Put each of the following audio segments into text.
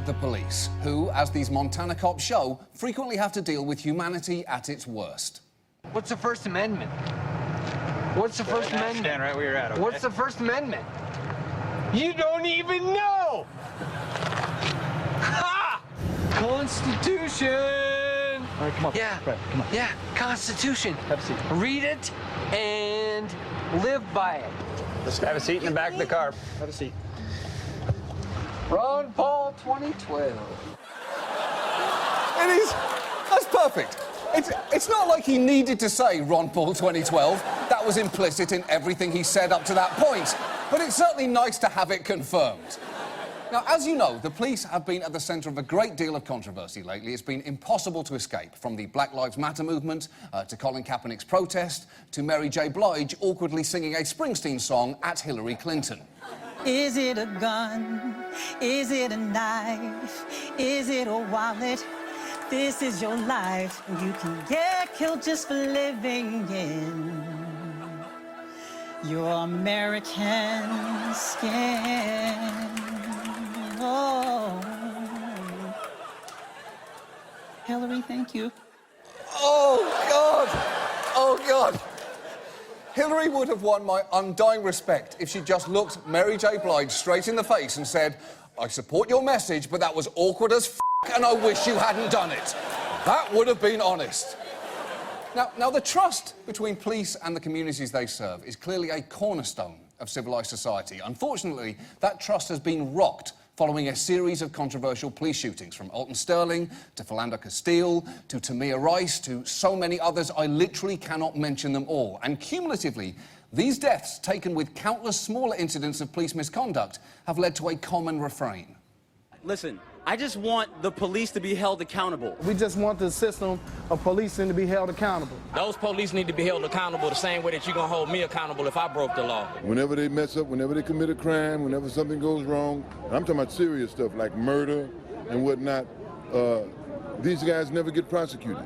the police, who, as these Montana cops show, frequently have to deal with humanity at its worst. What's the First Amendment? What's the First Amendment? Stand right where you're at, okay? What's the First Amendment? You don't even know! Ha! Constitution! All right, come on. Yeah, Fred, come on. yeah, Constitution. Have a seat. Read it and live by it. Let's have a seat in the back of the car. Have a seat. Ron Paul 2012. It is. That's perfect. It's not like he needed to say Ron Paul 2012. That was implicit in everything he said up to that point. But it's certainly nice to have it confirmed. Now, as you know, the police have been at the centre of a great deal of controversy lately. It's been impossible to escape, from the Black Lives Matter movement, to Colin Kaepernick's protest, to Mary J. Blige awkwardly singing a Springsteen song at Hillary Clinton. Is it a gun? Is it a knife? Is it a wallet? This is your life. You can get killed just for living in your American skin. Oh. Hillary, thank you. Oh, God! Oh, God! Hillary would have won my undying respect if she just looked Mary J. Blige straight in the face and said, I support your message, but that was awkward as f***, and I wish you hadn't done it. That would have been honest. Now, the trust between police and the communities they serve is clearly a cornerstone of civilised society. Unfortunately, that trust has been rocked following a series of controversial police shootings, from Alton Sterling to Philando Castile to Tamir Rice to so many others, I literally cannot mention them all. And cumulatively, these deaths, taken with countless smaller incidents of police misconduct, have led to a common refrain. Listen, I just want the police to be held accountable. We just want the system of policing to be held accountable. Those police need to be held accountable the same way that you're going to hold me accountable if I broke the law. Whenever they mess up, whenever they commit a crime, whenever something goes wrong, and I'm talking about serious stuff like murder and whatnot, these guys never get prosecuted.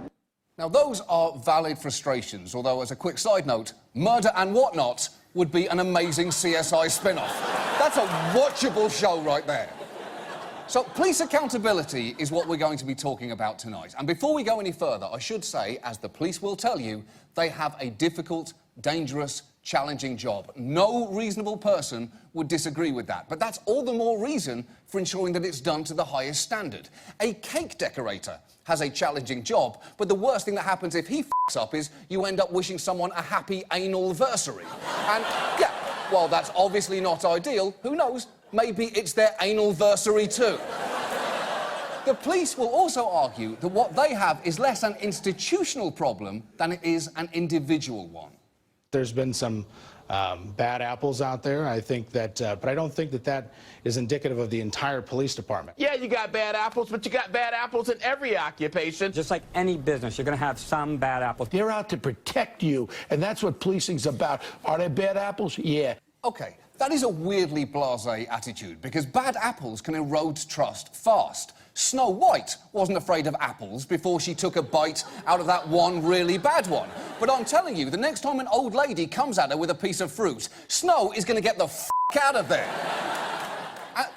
Now, those are valid frustrations, although, as a quick side note, Murder and Whatnot would be an amazing CSI spin-off. That's a watchable show right there. So, police accountability is what we're going to be talking about tonight. And before we go any further, I should say, as the police will tell you, they have a difficult, dangerous, challenging job. No reasonable person would disagree with that. But that's all the more reason for ensuring that it's done to the highest standard. A cake decorator has a challenging job, but the worst thing that happens if he f***s up is you end up wishing someone a happy anal-versary. And, yeah, while that's obviously not ideal, who knows? Maybe it's their anal-versary too. The police will also argue that what they have is less an institutional problem than it is an individual one. There's been some bad apples out there. I think that, but I don't think that that is indicative of the entire police department. Yeah, you got bad apples, but you got bad apples in every occupation. Just like any business, you're going to have some bad apples. They're out to protect you, and that's what policing's about. Are there bad apples? Yeah. OK, that is a weirdly blasé attitude, because bad apples can erode trust fast. Snow White wasn't afraid of apples before she took a bite out of that one really bad one. But I'm telling you, the next time an old lady comes at her with a piece of fruit, Snow is going to get the f*** out of there.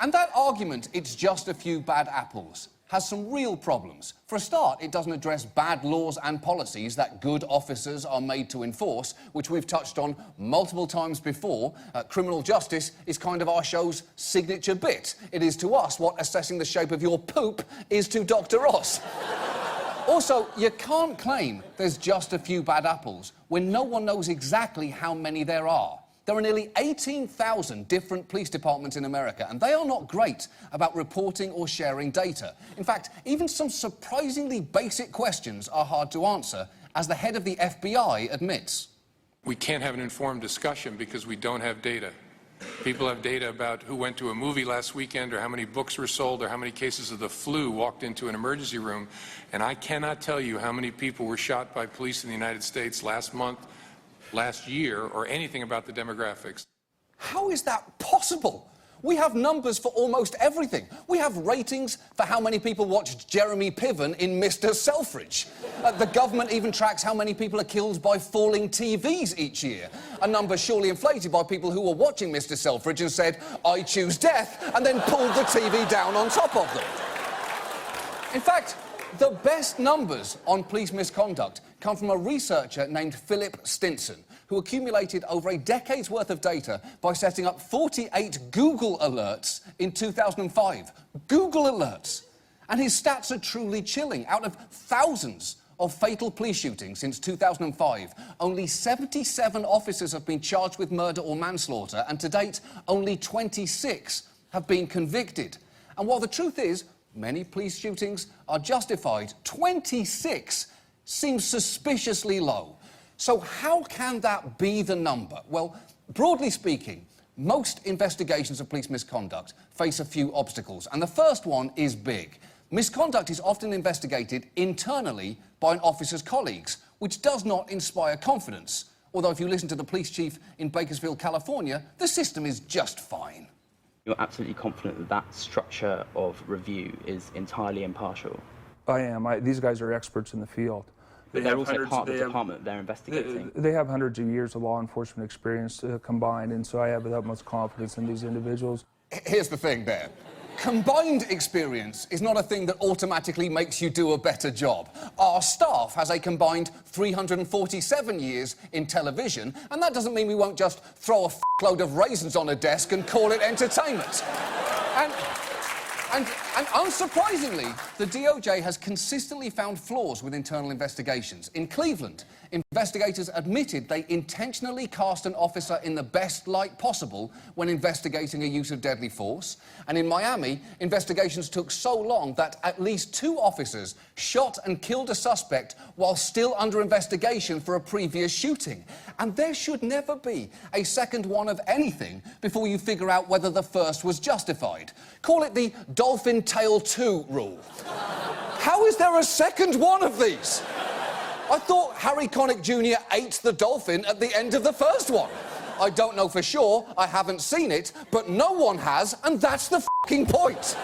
And that argument, it's just a few bad apples, has some real problems. For a start, it doesn't address bad laws and policies that good officers are made to enforce, which we've touched on multiple times before. Criminal justice is kind of our show's signature bit. It is to us what assessing the shape of your poop is to Dr. Ross. Also, you can't claim there's just a few bad apples when no one knows exactly how many there are. There are nearly 18,000 different police departments in America, and they are not great about reporting or sharing data. In fact, even some surprisingly basic questions are hard to answer, as the head of the FBI admits. We can't have an informed discussion because we don't have data. People have data about who went to a movie last weekend, or how many books were sold, or how many cases of the flu walked into an emergency room, and I cannot tell you how many people were shot by police in the United States last month, last year, or anything about the demographics. How is that possible? We have numbers for almost everything. We have ratings for how many people watched Jeremy Piven in Mr. Selfridge. The government even tracks how many people are killed by falling TVs each year. A number surely inflated by people who were watching Mr. Selfridge and said, I choose death, and then pulled the TV down on top of them. In fact, the best numbers on police misconduct come from a researcher named Philip Stinson, who accumulated over a decade's worth of data by setting up 48 Google alerts in 2005. Google alerts! And his stats are truly chilling. Out of thousands of fatal police shootings since 2005, only 77 officers have been charged with murder or manslaughter, and to date, only 26 have been convicted. And while the truth is, many police shootings are justified, 26 seems suspiciously low. So how can that be the number? Well, broadly speaking, most investigations of police misconduct face a few obstacles, and the first one is big. Misconduct is often investigated internally by an officer's colleagues, which does not inspire confidence. Although if you listen to the police chief in Bakersfield, California, the system is just fine. You're absolutely confident that that structure of review is entirely impartial? I am. These guys are experts in the field. But they're also part of the department they're investigating. They have hundreds of years of law enforcement experience combined, and so I have the utmost confidence in these individuals. Here's the thing there. Combined experience is not a thing that automatically makes you do a better job. Our staff has a combined 347 years in television, and that doesn't mean we won't just throw a load of raisins on a desk and call it entertainment. And unsurprisingly, the DOJ has consistently found flaws with internal investigations. In Cleveland, investigators admitted they intentionally cast an officer in the best light possible when investigating a use of deadly force. And in Miami, investigations took so long that at least 2 officers shot and killed a suspect while still under investigation for a previous shooting. And there should never be a second one of anything before you figure out whether the first was justified. Call it the Dolphin Tail 2 rule. How is there a second one of these? I thought Harry Connick Jr. ate the dolphin at the end of the first one. I don't know for sure, I haven't seen it, but no one has, and that's the f***ing point.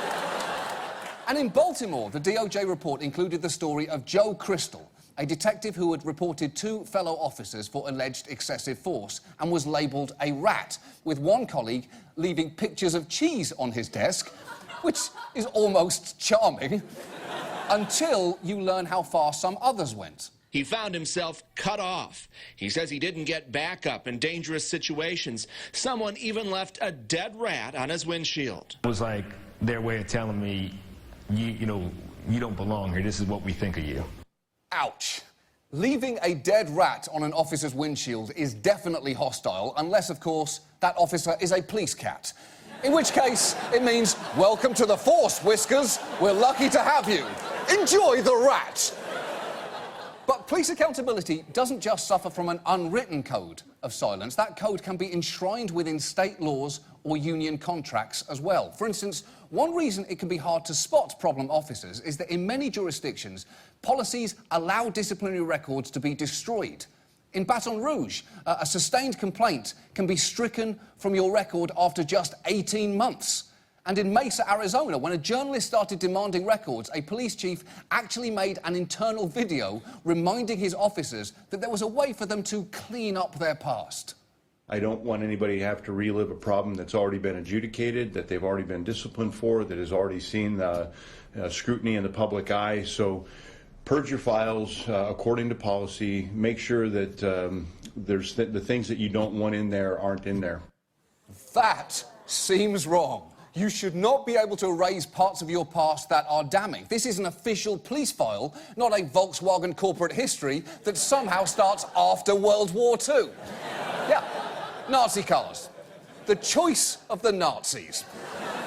And in Baltimore, the DOJ report included the story of Joe Crystal, a detective who had reported 2 fellow officers for alleged excessive force and was labelled a rat, with one colleague leaving pictures of cheese on his desk, which is almost charming, until you learn how far some others went. He found himself cut off. He says he didn't get backup in dangerous situations. Someone even left a dead rat on his windshield. It was like their way of telling me, you don't belong here. This is what we think of you. Ouch. Leaving a dead rat on an officer's windshield is definitely hostile, unless, of course, that officer is a police cat. In which case, it means, welcome to the force, Whiskers. We're lucky to have you. Enjoy the rat. But police accountability doesn't just suffer from an unwritten code of silence. That code can be enshrined within state laws or union contracts as well. For instance, one reason it can be hard to spot problem officers is that in many jurisdictions, policies allow disciplinary records to be destroyed. In Baton Rouge, a sustained complaint can be stricken from your record after just 18 months. And in Mesa, Arizona, when a journalist started demanding records, a police chief actually made an internal video reminding his officers that there was a way for them to clean up their past. I don't want anybody to have to relive a problem that's already been adjudicated, that they've already been disciplined for, that has already seen the scrutiny in the public eye. So purge your files according to policy. Make sure that the things that you don't want in there aren't in there. That seems wrong. You should not be able to erase parts of your past that are damning. This is an official police file, not a Volkswagen corporate history that somehow starts after World War II. Yeah, Nazi colours. The choice of the Nazis.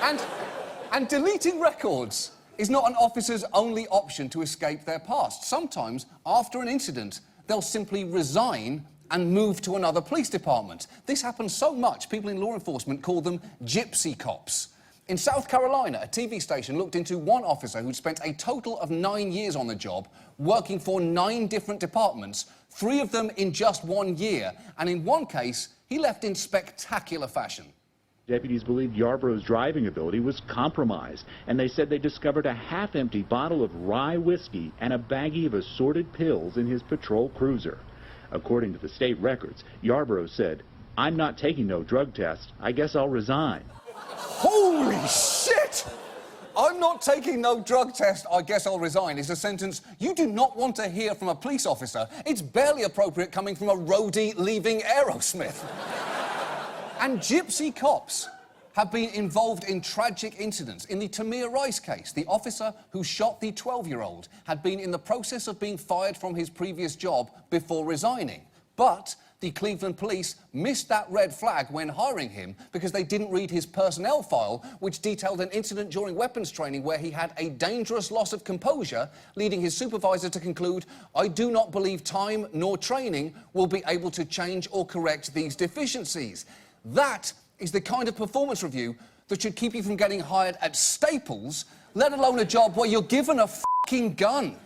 And deleting records is not an officer's only option to escape their past. Sometimes, after an incident, they'll simply resign and move to another police department. This happens so much, people in law enforcement call them gypsy cops. In South Carolina, a TV station looked into one officer who'd spent a total of 9 years on the job, working for 9 different departments, 3 of them in just 1 year, and in one case, he left in spectacular fashion. Deputies believed Yarbrough's driving ability was compromised, and they said they discovered a half-empty bottle of rye whiskey and a baggie of assorted pills in his patrol cruiser. According to the state records, Yarbrough said, "I'm not taking no drug test. I guess I'll resign." Holy shit! I'm not taking no drug test, I guess I'll resign, is a sentence you do not want to hear from a police officer. It's barely appropriate coming from a roadie leaving Aerosmith. And gypsy cops have been involved in tragic incidents. In the Tamir Rice case, the officer who shot the 12-year-old had been in the process of being fired from his previous job before resigning. But the Cleveland police missed that red flag when hiring him because they didn't read his personnel file, which detailed an incident during weapons training where he had a dangerous loss of composure, leading his supervisor to conclude, "I do not believe time nor training will be able to change or correct these deficiencies." That is the kind of performance review that should keep you from getting hired at Staples, let alone a job where you're given a fucking gun.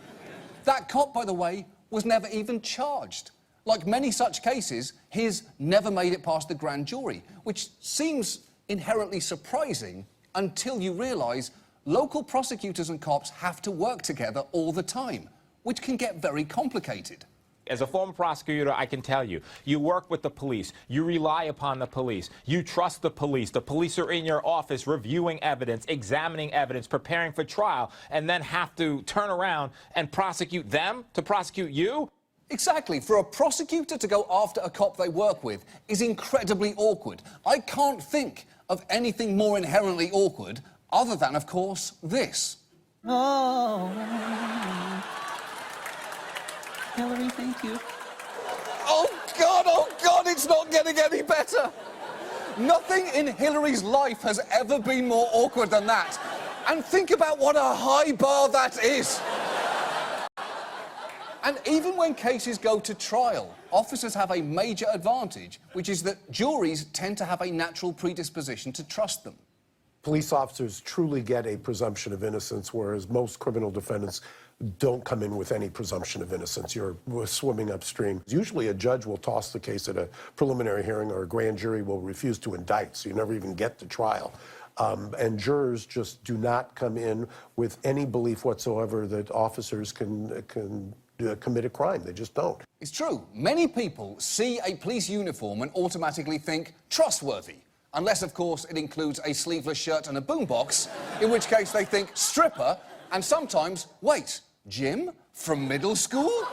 That cop, by the way, was never even charged. Like many such cases, his never made it past the grand jury, which seems inherently surprising until you realise local prosecutors and cops have to work together all the time, which can get very complicated. As a former prosecutor, I can tell you, you work with the police, you rely upon the police, you trust the police are in your office reviewing evidence, examining evidence, preparing for trial, and then have to turn around and prosecute them to prosecute you? Exactly. For a prosecutor to go after a cop they work with is incredibly awkward. I can't think of anything more inherently awkward other than, of course, this. Oh. Hillary, thank you. Oh, God, it's not getting any better. Nothing in Hillary's life has ever been more awkward than that. And think about what a high bar that is. And even when cases go to trial, officers have a major advantage, which is that juries tend to have a natural predisposition to trust them. Police officers truly get a presumption of innocence, whereas most criminal defendants don't come in with any presumption of innocence. You're swimming upstream. Usually a judge will toss the case at a preliminary hearing, or a grand jury will refuse to indict, so you never even get to trial. And jurors just do not come in with any belief whatsoever that officers can commit a crime. They just don't. It's true. Many people see a police uniform and automatically think trustworthy. Unless, of course, it includes a sleeveless shirt and a boombox, in which case they think stripper, and sometimes, wait, Jim from middle school?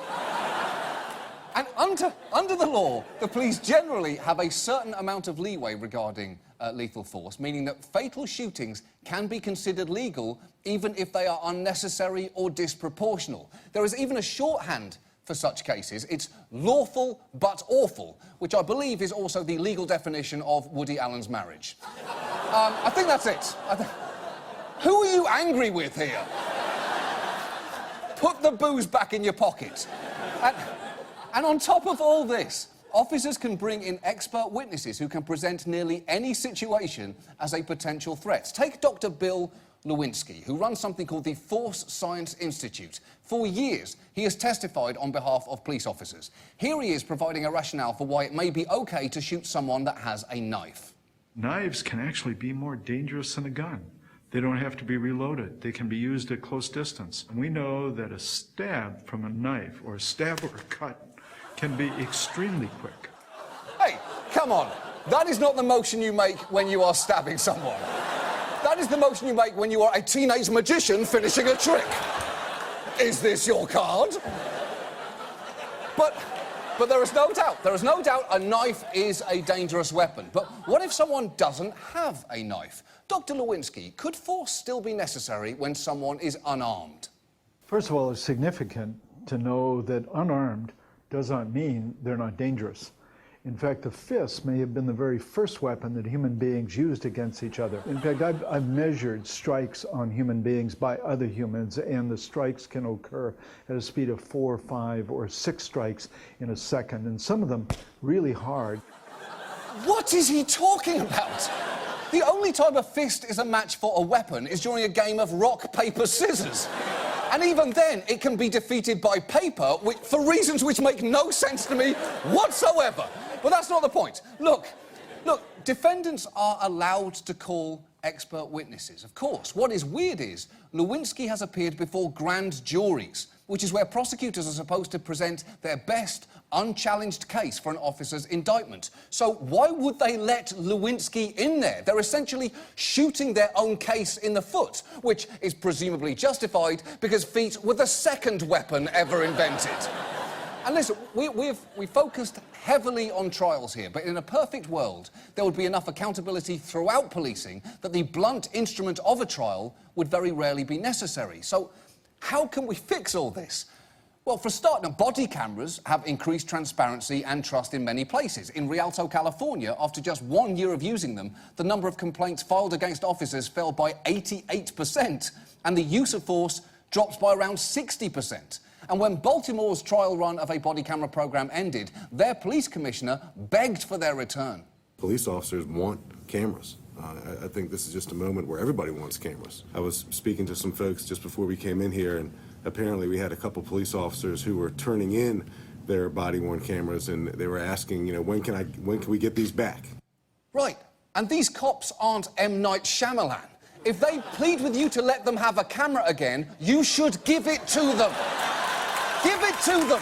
And under the law, the police generally have a certain amount of leeway regarding lethal force, meaning that fatal shootings can be considered legal even if they are unnecessary or disproportional. There is even a shorthand for such cases. It's lawful but awful, which I believe is also the legal definition of Woody Allen's marriage. I think that's it. Who are you angry with here? Put the booze back in your pocket. And on top of all this, officers can bring in expert witnesses who can present nearly any situation as a potential threat. Take Dr. Bill Lewinsky, who runs something called the Force Science Institute. For years, he has testified on behalf of police officers. Here he is providing a rationale for why it may be okay to shoot someone that has a knife. Knives can actually be more dangerous than a gun. They don't have to be reloaded. They can be used at close distance. We know that a stab from a knife, or a stab or a cut, can be extremely quick. Hey, come on. That is not the motion you make when you are stabbing someone. That is the motion you make when you are a teenage magician finishing a trick. Is this your card? But there is no doubt a knife is a dangerous weapon. But what if someone doesn't have a knife? Dr. Lewinsky, could force still be necessary when someone is unarmed? First of all, it's significant to know that unarmed does not mean they're not dangerous. In fact, the fist may have been the very first weapon that human beings used against each other. In fact, I've measured strikes on human beings by other humans, and the strikes can occur at a speed of 4, 5, or 6 strikes in a second, and some of them really hard. What is he talking about? The only time a fist is a match for a weapon is during a game of rock, paper, scissors. And even then, it can be defeated by paper for reasons which make no sense to me whatsoever. But that's not the point. Look, defendants are allowed to call expert witnesses, of course. What is weird is Lewinsky has appeared before grand juries, which is where prosecutors are supposed to present their best, unchallenged case for an officer's indictment. So why would they let Lewinsky in there? They're essentially shooting their own case in the foot, which is presumably justified because feet were the second weapon ever invented. And listen, we focused heavily on trials here, but in a perfect world, there would be enough accountability throughout policing that the blunt instrument of a trial would very rarely be necessary. So how can we fix all this? Well, for a start, now, body cameras have increased transparency and trust in many places. In Rialto, California, after just 1 year of using them, the number of complaints filed against officers fell by 88%, and the use of force dropped by around 60%. And when Baltimore's trial run of a body camera program ended, their police commissioner begged for their return. Police officers want cameras. I think this is just a moment where everybody wants cameras. I was speaking to some folks just before we came in here, and apparently we had a couple police officers who were turning in their body-worn cameras, and they were asking, you know, when can we get these back? Right, and these cops aren't M. Night Shyamalan. If they plead with you to let them have a camera again, you should give it to them. Give it to them.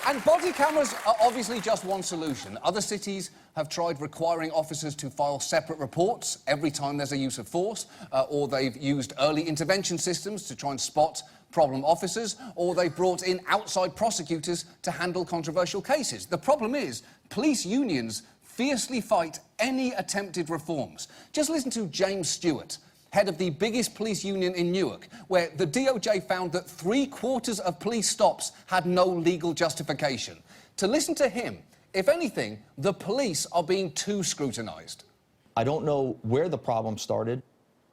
And body cameras are obviously just one solution. Other cities have tried requiring officers to file separate reports every time there's a use of force, or they've used early intervention systems to try and spot problem officers, or they've brought in outside prosecutors to handle controversial cases. The problem is, police unions fiercely fight any attempted reforms. Just listen to James Stewart, head of the biggest police union in Newark, where the DOJ found that 3/4 of police stops had no legal justification. To listen to him, if anything, the police are being too scrutinized. I don't know where the problem started,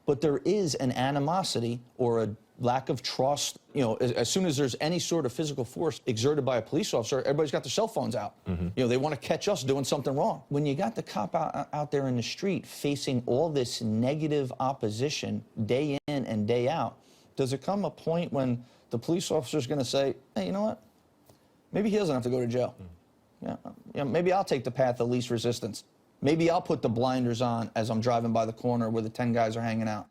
but there is an animosity or a lack of trust. You know, as soon as there's any sort of physical force exerted by a police officer, everybody's got their cell phones out. You know, they want to catch us doing something wrong. When you got the cop out there in the street facing all this negative opposition day in and day out, does it come a point when the police officer's going to say, hey, you know what? Maybe he doesn't have to go to jail. Yeah, maybe I'll take the path of least resistance. Maybe I'll put the blinders on as I'm driving by the corner where the 10 guys are hanging out.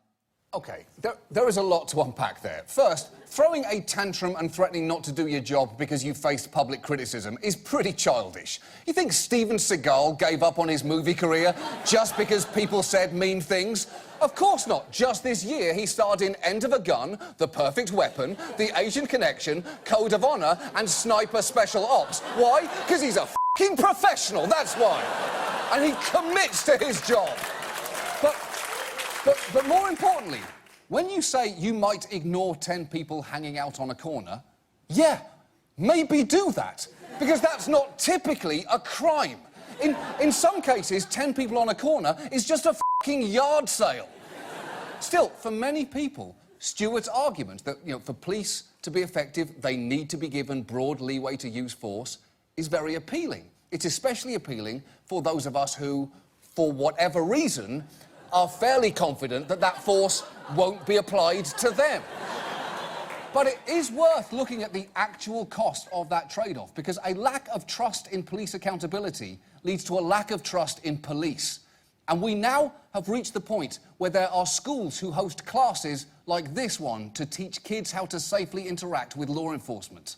OK, there is a lot to unpack there. First, throwing a tantrum and threatening not to do your job because you faced public criticism is pretty childish. You think Steven Seagal gave up on his movie career just because people said mean things? Of course not. Just this year, he starred in End of a Gun, The Perfect Weapon, The Asian Connection, Code of Honor, and Sniper Special Ops. Why? Because he's a f***ing professional, that's why. And he commits to his job. But more importantly, when you say you might ignore 10 people hanging out on a corner, yeah, maybe do that, because that's not typically a crime. In some cases, 10 people on a corner is just a f***ing yard sale. Still, for many people, Stewart's argument that, you know, for police to be effective, they need to be given broad leeway to use force is very appealing. It's especially appealing for those of us who, for whatever reason, are fairly confident that that force won't be applied to them. But it is worth looking at the actual cost of that trade-off, because a lack of trust in police accountability leads to a lack of trust in police. And we now have reached the point where there are schools who host classes like this one to teach kids how to safely interact with law enforcement.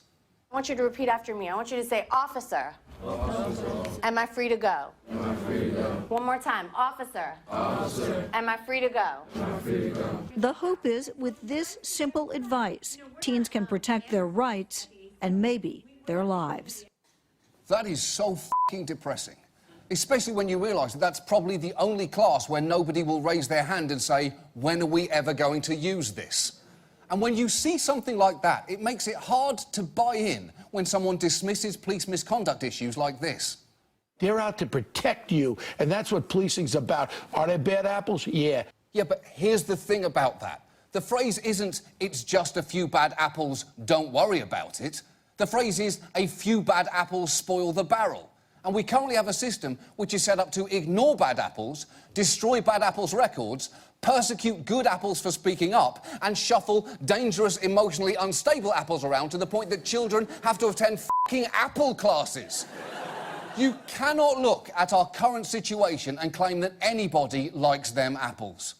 I want you to repeat after me. I want you to say, officer. Officer. Am I free to go? Am I free to go? One more time. Officer. Officer. Am I free to go? Am I free to go? The hope is, with this simple advice, teens can protect their rights and maybe their lives. That is so f***ing depressing. Especially when you realise that that's probably the only class where nobody will raise their hand and say, when are we ever going to use this? And when you see something like that, it makes it hard to buy in when someone dismisses police misconduct issues like this. They're out to protect you, and that's what policing's about. Are there bad apples? Yeah. Yeah, but here's the thing about that. The phrase isn't, it's just a few bad apples, don't worry about it. The phrase is, a few bad apples spoil the barrel. And we currently have a system which is set up to ignore bad apples, destroy bad apples' records, persecute good apples for speaking up, and shuffle dangerous, emotionally unstable apples around to the point that children have to attend f***ing apple classes. You cannot look at our current situation and claim that anybody likes them apples.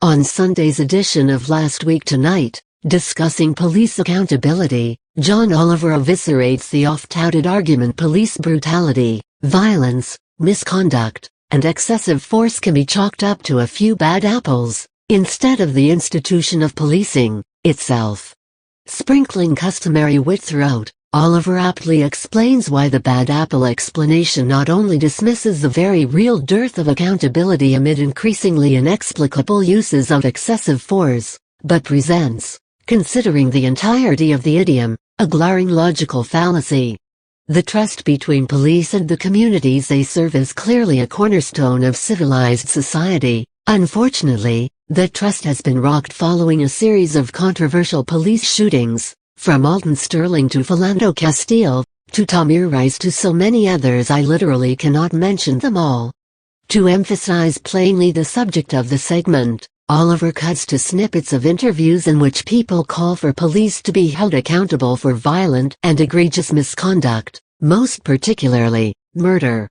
On Sunday's edition of Last Week Tonight, discussing police accountability, John Oliver eviscerates the oft-touted argument police brutality, violence, misconduct, and excessive force can be chalked up to a few bad apples, instead of the institution of policing itself. Sprinkling customary wit throughout, Oliver aptly explains why the bad apple explanation not only dismisses the very real dearth of accountability amid increasingly inexplicable uses of excessive force, but presents, considering the entirety of the idiom, a glaring logical fallacy. The trust between police and the communities they serve is clearly a cornerstone of civilized society. Unfortunately, that trust has been rocked following a series of controversial police shootings, from Alton Sterling to Philando Castile, to Tamir Rice to so many others I literally cannot mention them all. To emphasize plainly the subject of the segment, Oliver cuts to snippets of interviews in which people call for police to be held accountable for violent and egregious misconduct, most particularly, murder.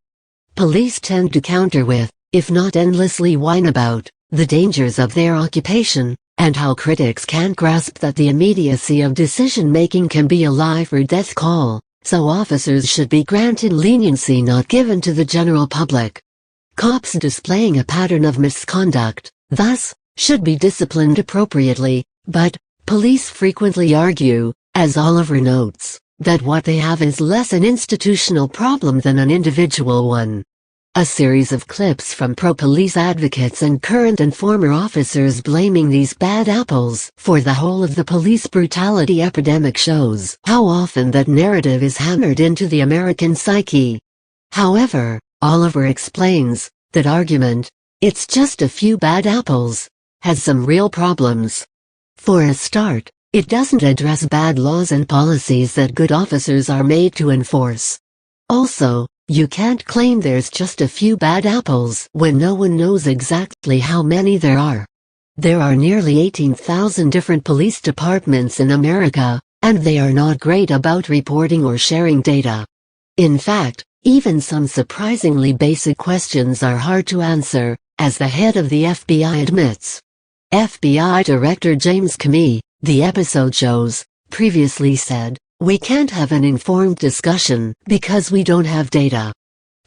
Police tend to counter with, if not endlessly whine about, the dangers of their occupation, and how critics can't grasp that the immediacy of decision-making can be a life-or-death call, so officers should be granted leniency not given to the general public. Cops displaying a pattern of misconduct, thus, should be disciplined appropriately, but police frequently argue, as Oliver notes, that what they have is less an institutional problem than an individual one. A series of clips from pro-police advocates and current and former officers blaming these bad apples for the whole of the police brutality epidemic shows how often that narrative is hammered into the American psyche. However, Oliver explains, that argument, it's just a few bad apples, has some real problems. For a start, it doesn't address bad laws and policies that good officers are made to enforce. Also, you can't claim there's just a few bad apples when no one knows exactly how many there are. There are nearly 18,000 different police departments in America, and they are not great about reporting or sharing data. In fact, even some surprisingly basic questions are hard to answer, as the head of the FBI admits. FBI Director James Comey, the episode shows, previously said, "We can't have an informed discussion because we don't have data.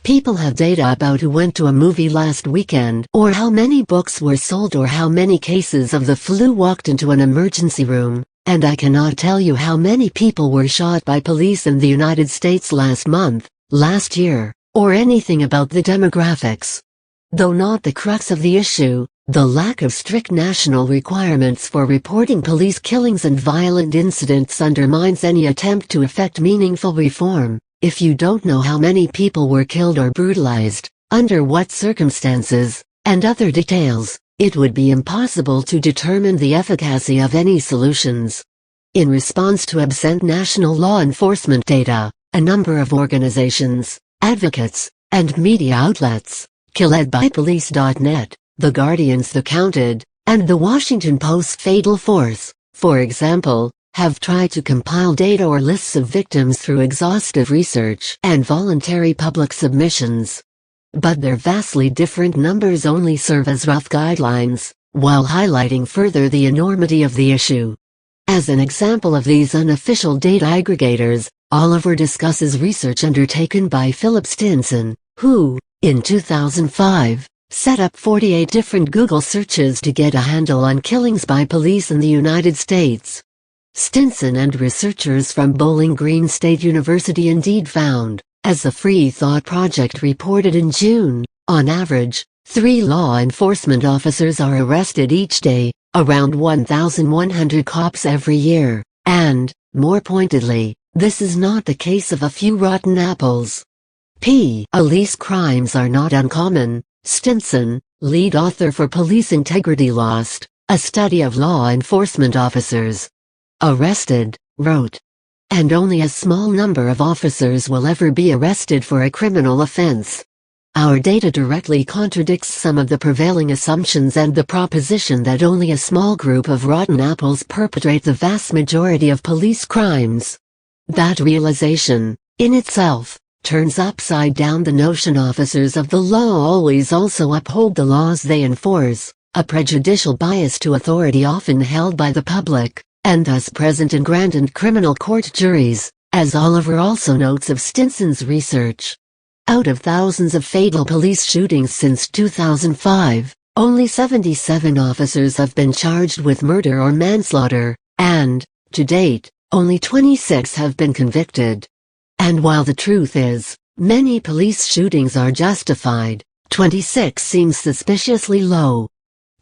People have data about who went to a movie last weekend, or how many books were sold, or how many cases of the flu walked into an emergency room, and I cannot tell you how many people were shot by police in the United States last month, last year, or anything about the demographics." Though not the crux of the issue, the lack of strict national requirements for reporting police killings and violent incidents undermines any attempt to effect meaningful reform. If you don't know how many people were killed or brutalized, under what circumstances, and other details, it would be impossible to determine the efficacy of any solutions. In response to absent national law enforcement data, a number of organizations, advocates, and media outlets, led by Police.net, The Guardian's The Counted, and The Washington Post's Fatal Force, for example, have tried to compile data or lists of victims through exhaustive research and voluntary public submissions. But their vastly different numbers only serve as rough guidelines, while highlighting further the enormity of the issue. As an example of these unofficial data aggregators, Oliver discusses research undertaken by Philip Stinson, who, in 2005, set up 48 different Google searches to get a handle on killings by police in the United States. Stinson and researchers from Bowling Green State University indeed found, as the Free Thought Project reported in June, on average, 3 law enforcement officers are arrested each day, around 1,100 cops every year, and, more pointedly, this is not the case of a few rotten apples. Police crimes are not uncommon. Stinson, lead author for Police Integrity Lost, a study of law enforcement officers arrested, wrote. And only a small number of officers will ever be arrested for a criminal offense. Our data directly contradicts some of the prevailing assumptions and the proposition that only a small group of rotten apples perpetrate the vast majority of police crimes. That realization, in itself, turns upside down the notion officers of the law always also uphold the laws they enforce, a prejudicial bias to authority often held by the public, and thus present in grand and criminal court juries, as Oliver also notes of Stinson's research. Out of thousands of fatal police shootings since 2005, only 77 officers have been charged with murder or manslaughter, and, to date, only 26 have been convicted. And while the truth is, many police shootings are justified, 26 seems suspiciously low.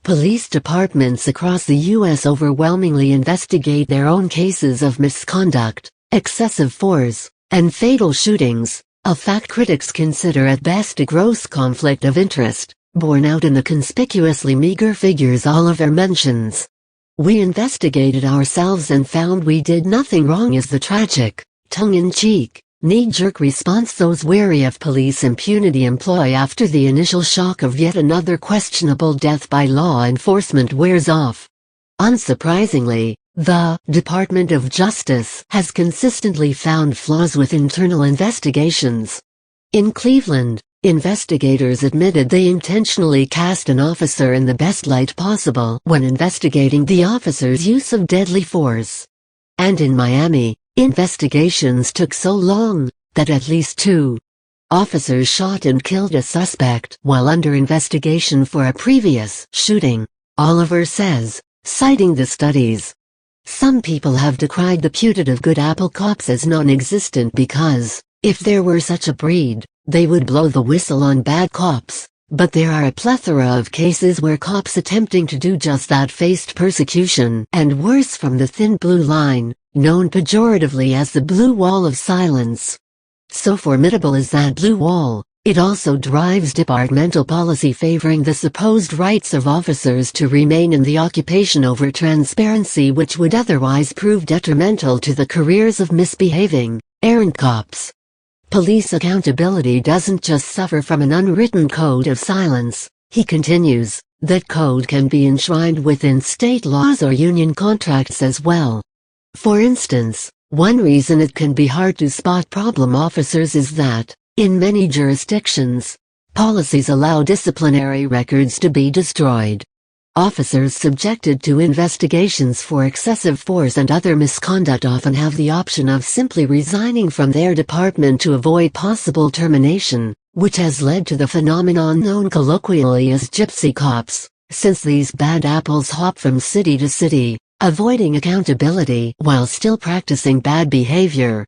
Police departments across the U.S. overwhelmingly investigate their own cases of misconduct, excessive force, and fatal shootings, a fact critics consider at best a gross conflict of interest, borne out in the conspicuously meager figures Oliver mentions. "We investigated ourselves and found we did nothing wrong" is the tragic, tongue-in-cheek, knee-jerk response those wary of police impunity employ after the initial shock of yet another questionable death by law enforcement wears off. Unsurprisingly, the Department of Justice has consistently found flaws with internal investigations. In Cleveland, investigators admitted they intentionally cast an officer in the best light possible when investigating the officer's use of deadly force. And in Miami, investigations took so long that at least 2 officers shot and killed a suspect while under investigation for a previous shooting, Oliver says, citing the studies. Some people have decried the putative good apple cops as non-existent because, if there were such a breed, they would blow the whistle on bad cops. But there are a plethora of cases where cops attempting to do just that faced persecution and worse from the thin blue line, known pejoratively as the blue wall of silence. So formidable is that blue wall, it also drives departmental policy favoring the supposed rights of officers to remain in the occupation over transparency, which would otherwise prove detrimental to the careers of misbehaving, errant cops. Police accountability doesn't just suffer from an unwritten code of silence, he continues, that code can be enshrined within state laws or union contracts as well. For instance, one reason it can be hard to spot problem officers is that, in many jurisdictions, policies allow disciplinary records to be destroyed. Officers subjected to investigations for excessive force and other misconduct often have the option of simply resigning from their department to avoid possible termination, which has led to the phenomenon known colloquially as gypsy cops, since these bad apples hop from city to city, avoiding accountability while still practicing bad behavior.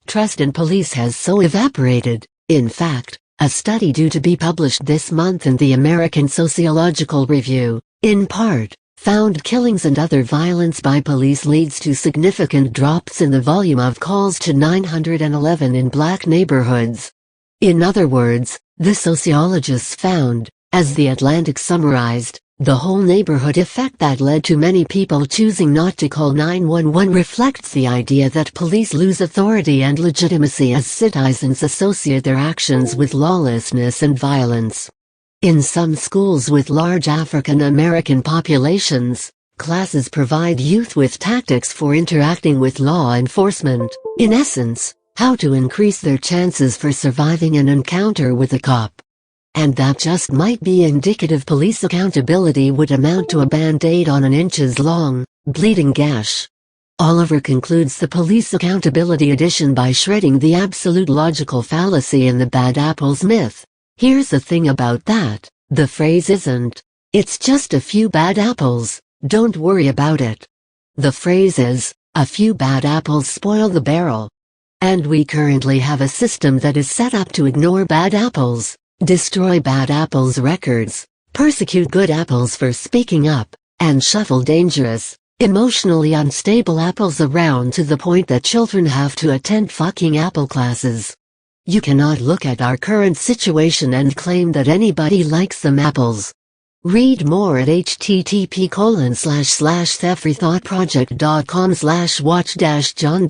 Trust in police has so evaporated, in fact, a study due to be published this month in the American Sociological Review, in part, found killings and other violence by police leads to significant drops in the volume of calls to 911 in black neighborhoods. In other words, the sociologists found, as The Atlantic summarized, the whole neighborhood effect that led to many people choosing not to call 911 reflects the idea that police lose authority and legitimacy as citizens associate their actions with lawlessness and violence. In some schools with large African American populations, classes provide youth with tactics for interacting with law enforcement, in essence, how to increase their chances for surviving an encounter with a cop. And that just might be indicative. Police accountability would amount to a band-aid on an inches-long, bleeding gash. Oliver concludes the police accountability edition by shredding the absolute logical fallacy in the bad apples myth. Here's the thing about that, the phrase isn't, "It's just a few bad apples, don't worry about it." The phrase is, "A few bad apples spoil the barrel." And we currently have a system that is set up to ignore bad apples, destroy bad apples' records, persecute good apples for speaking up, and shuffle dangerous, emotionally unstable apples around to the point that children have to attend fucking apple classes. You cannot look at our current situation and claim that anybody likes them apples. Read more at http://thefreethoughtproject.com/watch-john-